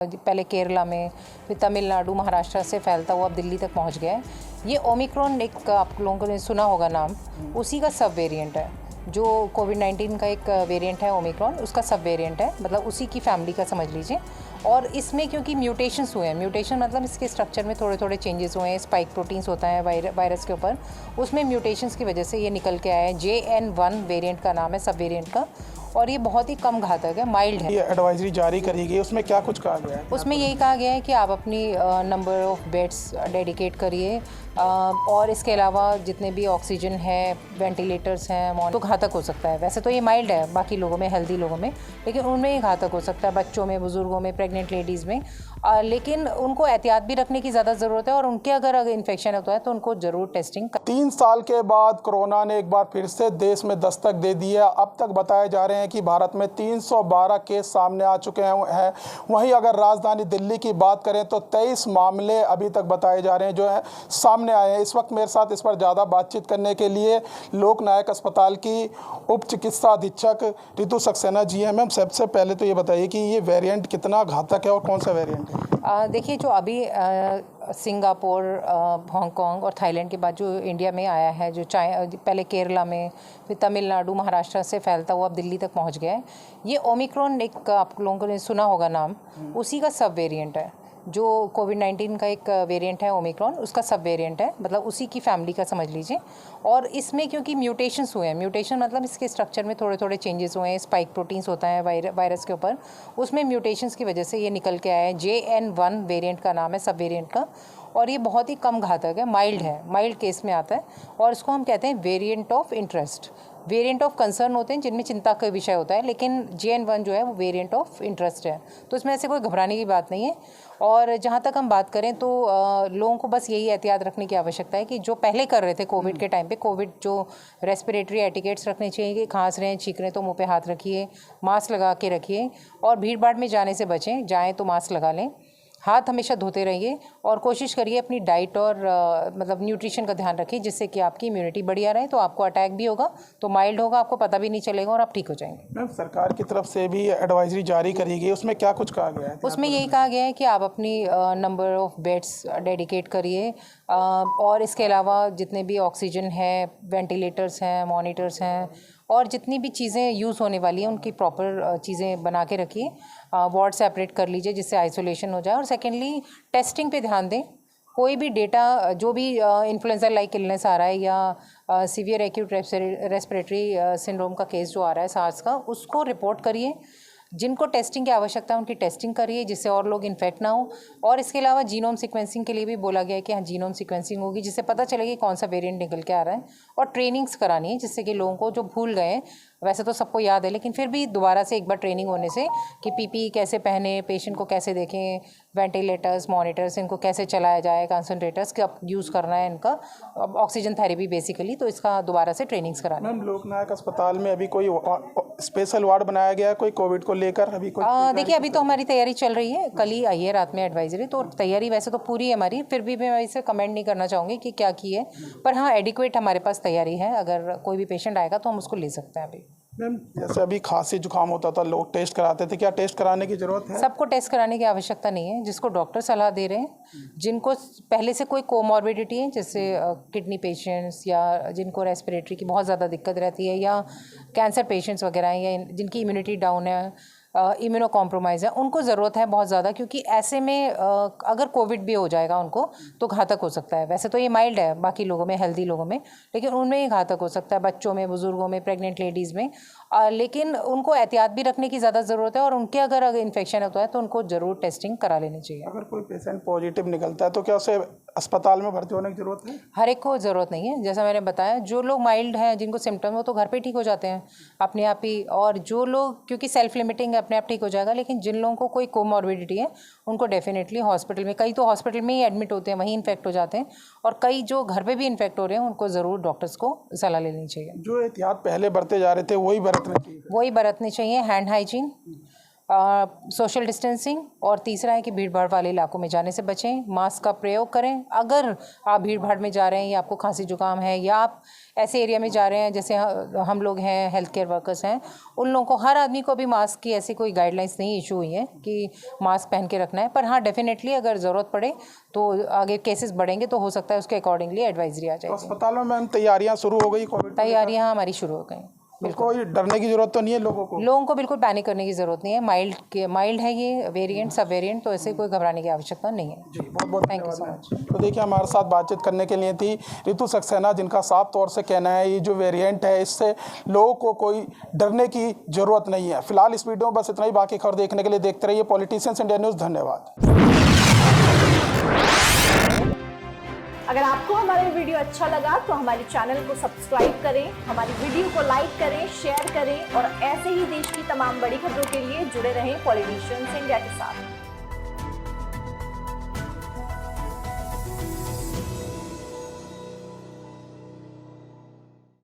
पहले केरला में, फिर तमिलनाडु, महाराष्ट्र से फैलता हुआ अब दिल्ली तक पहुंच गया है। ये ओमिक्रॉन, एक आप लोगों ने सुना होगा नाम, उसी का सब वेरिएंट है। जो कोविड-19 का एक वेरिएंट है ओमिक्रॉन, उसका सब वेरिएंट है, मतलब उसी की फैमिली का समझ लीजिए। और इसमें क्योंकि म्यूटेशंस हुए हैं, म्यूटेशन मतलब इसके स्ट्रक्चर में थोड़े थोड़े चेंजेस हुए हैं, स्पाइक प्रोटीन्स होता है वायरस के ऊपर, उसमें म्यूटेशंस की वजह से ये निकल के आया है। JN1 वेरिएंट का नाम है सब वेरिएंट का, और ये बहुत ही कम घातक है, माइल्ड है। ये एडवाइजरी जारी करी गई, उसमें क्या कुछ कहा गया है? उसमें यही कहा गया है कि आप अपनी नंबर ऑफ़ बेड्स डेडिकेट करिए, और इसके अलावा जितने भी ऑक्सीजन है, वेंटिलेटर्स हैं, तो घातक हो सकता है। वैसे तो ये माइल्ड है बाकी लोगों में, हेल्दी लोगों में, लेकिन उनमें ये घातक हो सकता है, बच्चों में, बुज़ुर्गों में, प्रेग्नेंट लेडीज़ में। लेकिन उनको एहतियात भी रखने की ज़्यादा ज़रूरत है, और उनके अगर इन्फेक्शन होता है तो उनको ज़रूर टेस्टिंग 3 साल के बाद कोरोना ने एक बार फिर से देश में दस्तक दे दी है। अब तक बताए जा रहे हैं कि भारत में 312 केस सामने आ चुके हैं। वहीं अगर राजधानी दिल्ली की बात करें तो 23 मामले अभी तक बताए जा रहे हैं जो है सामने आए हैं। इस वक्त मेरे साथ इस पर ज़्यादा बातचीत करने के लिए लोकनायक अस्पताल की उप चिकित्सा अधीक्षक रितु सक्सेना जी हैं। मैम, सबसे पहले तो ये बताइए कि ये वेरिएंट कितना घातक है और कौन सा वेरिएंट है? देखिए, जो अभी सिंगापुर, हांगकांग और थाईलैंड के बाद जो इंडिया में आया है, जो पहले केरला में, फिर तमिलनाडु, महाराष्ट्र से फैलता हुआ अब दिल्ली तक पहुंच गया है। ये ओमिक्रॉन, एक आप लोगों ने सुना होगा नाम, उसी का सब वेरिएंट है। जो कोविड-19 का एक वेरिएंट है ओमिक्रॉन, उसका सब वेरिएंट है, मतलब उसी की फैमिली का समझ लीजिए। और इसमें क्योंकि म्यूटेशंस हुए हैं, म्यूटेशन मतलब इसके स्ट्रक्चर में थोड़े थोड़े चेंजेस हुए हैं, स्पाइक प्रोटीन्स होता है वायरस के ऊपर, उसमें म्यूटेशंस की वजह से ये निकल के आया है। JN1 वेरिएंट का नाम है सब वेरिएंट का, और ये बहुत ही कम घातक है, माइल्ड केस में आता है। और इसको हम कहते हैं variant of interest. Variant of concern होते हैं जिनमें चिंता का विषय होता है, लेकिन JN1 जो है वो वेरिएंट ऑफ इंटरेस्ट है, तो इसमें ऐसे कोई घबराने की बात नहीं है। और जहाँ तक हम बात करें तो लोगों को बस यही एहतियात रखने की आवश्यकता है कि जो पहले कर रहे थे कोविड के टाइम पे, कोविड जो रेस्पिरेटरी एटिकेट्स रखने चाहिए कि खांस रहे हैं, छींक रहे हैं तो मुँह पे हाथ रखिए, मास्क लगा के रखिए, और भीड़ भाड़ में जाने से बचें, जाएँ तो मास्क लगा लें, हाथ हमेशा धोते रहिए, और कोशिश करिए अपनी डाइट और मतलब न्यूट्रिशन का ध्यान रखिए, जिससे कि आपकी इम्यूनिटी बढ़िया रहे। तो आपको अटैक भी होगा तो माइल्ड होगा, आपको पता भी नहीं चलेगा और आप ठीक हो जाएंगे। मैम, सरकार की तरफ से भी एडवाइजरी जारी करी गई, उसमें क्या कुछ कहा गया है? उसमें यही कहा गया है कि आप अपनी नंबर ऑफ़ बेड्स डेडिकेट करिए, और इसके अलावा जितने भी ऑक्सीजन है, वेंटिलेटर्स हैं, मॉनिटर्स हैं, और जितनी भी चीज़ें यूज़ होने वाली हैं उनकी प्रॉपर चीज़ें बना के रखिए। वार्ड सेपरेट कर लीजिए जिससे आइसोलेशन हो जाए। और सेकेंडली, टेस्टिंग पे ध्यान दें। कोई भी डेटा, जो भी इन्फ्लुएंजा लाइक इलनेस आ रहा है, या सीवियर एक्यूट रेस्पिरेटरी सिंड्रोम का केस जो आ रहा है सार्स का, उसको रिपोर्ट करिए। जिनको टेस्टिंग की आवश्यकता है उनकी टेस्टिंग करिए, जिससे और लोग इन्फेक्ट ना हो। और इसके अलावा जीनोम सीक्वेंसिंग के लिए भी बोला गया है कि हाँ, जीनोम सीक्वेंसिंग होगी, जिससे पता चलेगी कौन सा वेरिएंट निकल के आ रहा है। और ट्रेनिंग्स करानी है, जिससे कि लोगों को जो भूल गए हैं, वैसे तो सबको याद है, लेकिन फिर भी दोबारा से एक बार ट्रेनिंग होने से कि PPE कैसे पहने, पेशेंट को कैसे देखें, वेंटिलेटर्स, मॉनिटर्स, इनको कैसे चलाया जाए, कंसनट्रेटर्स कब यूज़ करना है इनका, ऑक्सीजन थेरेपी बेसिकली, तो इसका दोबारा से ट्रेनिंग्स करानी है। मैम, लोकनायक अस्पताल में अभी कोई स्पेशल वार्ड बनाया गया है कोई कोविड को लेकर? अभी कोई देखिए, अभी तो हमारी तैयारी चल रही है, कल ही आई है रात में एडवाइजरी, तो तैयारी वैसे तो पूरी है हमारी, फिर भी मैं इसे कमेंट नहीं करना चाहूँगी कि क्या की है, पर हाँ, एडिक्वेट हमारे पास तैयारी है। अगर कोई भी पेशेंट आएगा तो हम उसको ले सकते हैं। अभी मैम, जैसे अभी खांसी जुकाम होता था, लोग टेस्ट कराते थे, क्या टेस्ट कराने की जरूरत है? सबको टेस्ट कराने की आवश्यकता नहीं है। जिसको डॉक्टर सलाह दे रहे हैं, जिनको पहले से कोई कोमॉर्बिडिटी है, जैसे किडनी पेशेंट्स, या जिनको रेस्पिरेटरी की बहुत ज़्यादा दिक्कत रहती है, या कैंसर पेशेंट्स वगैरह हैं, या जिनकी इम्यूनिटी डाउन है, इम्यूनो कॉम्प्रोमाइज़ है, उनको ज़रूरत है बहुत ज़्यादा, क्योंकि ऐसे में अगर कोविड भी हो जाएगा उनको तो घातक हो सकता है। वैसे तो ये माइल्ड है बाकी लोगों में, हेल्दी लोगों में, लेकिन उनमें ये घातक हो सकता है, बच्चों में, बुज़ुर्गों में, प्रेग्नेंट लेडीज़ में। लेकिन उनको एहतियात भी रखने की ज़्यादा ज़रूरत है, और उनके अगर इन्फेक्शन होता है तो उनको ज़रूर टेस्टिंग करा लेनी चाहिए। अगर कोई पेशेंट पॉजिटिव निकलता है तो क्या उसे अस्पताल में भर्ती होने की जरूरत है? हर एक को ज़रूरत नहीं है, जैसा मैंने बताया, जो लोग माइल्ड हैं, जिनको सिम्टम हो, तो घर पे ठीक हो जाते हैं अपने आप ही। और जो लोग, क्योंकि सेल्फ लिमिटिंग है, अपने आप ठीक हो जाएगा। लेकिन जिन लोगों को कोई कोमॉर्बिडिटी है उनको डेफिनेटली हॉस्पिटल में, कई तो हॉस्पिटल में ही एडमिट होते हैं, वहीं इन्फेक्ट हो जाते हैं, और कई जो घर पे भी इन्फेक्ट हो रहे हैं उनको ज़रूर डॉक्टर्स को सलाह लेनी चाहिए। जो एहतियात पहले बरते जा रहे थे वही बरतने चाहिए। हैंड हाइजीन, सोशल डिस्टेंसिंग, और तीसरा है कि भीड़ भाड़ वाले इलाकों में जाने से बचें, मास्क का प्रयोग करें। अगर आप भीड़ भाड़ में जा रहे हैं या आपको खांसी जुकाम है या आप ऐसे एरिया में जा रहे हैं जैसे हम लोग हैं, हेल्थ केयर वर्कर्स हैं, उन लोगों को, हर आदमी को भी मास्क की ऐसी कोई गाइडलाइंस नहीं इशू हुई है कि मास्क पहन के रखना है। पर हाँ, डेफिनेटली अगर ज़रूरत पड़े तो आगे केसेस बढ़ेंगे तो हो सकता है उसके अकॉर्डिंगली एडवाइजरी आ जाएगी। अस्पतालों में तैयारियां शुरू हो गई कोविड? तैयारियां हमारी शुरू हो गई। कोई डरने की जरूरत तो नहीं है लोगों को बिल्कुल पैनिक करने की जरूरत नहीं है। माइल्ड है ये वेरिएंट, सब वेरिएंट, तो ऐसे कोई घबराने की आवश्यकता नहीं है। जी, बहुत बहुत थैंक यू सो मच। तो देखिए, हमारे साथ बातचीत करने के लिए थी रितु सक्सेना, जिनका साफ तौर से कहना है ये जो वेरिएंट है इससे लोगों को कोई डरने की जरूरत नहीं है। फिलहाल इस वीडियो में बस इतना ही। बाकी खबर देखने के लिए देखते रहिए पॉलिटिशियंस इंडिया न्यूज़। धन्यवाद। अगर आपको हमारा वीडियो अच्छा लगा तो हमारे चैनल को सब्सक्राइब करें, हमारी वीडियो को लाइक करें, शेयर करें और ऐसे ही देश की तमाम बड़ी खबरों के लिए जुड़े रहें पॉलिटिशियंस इंडिया के साथ।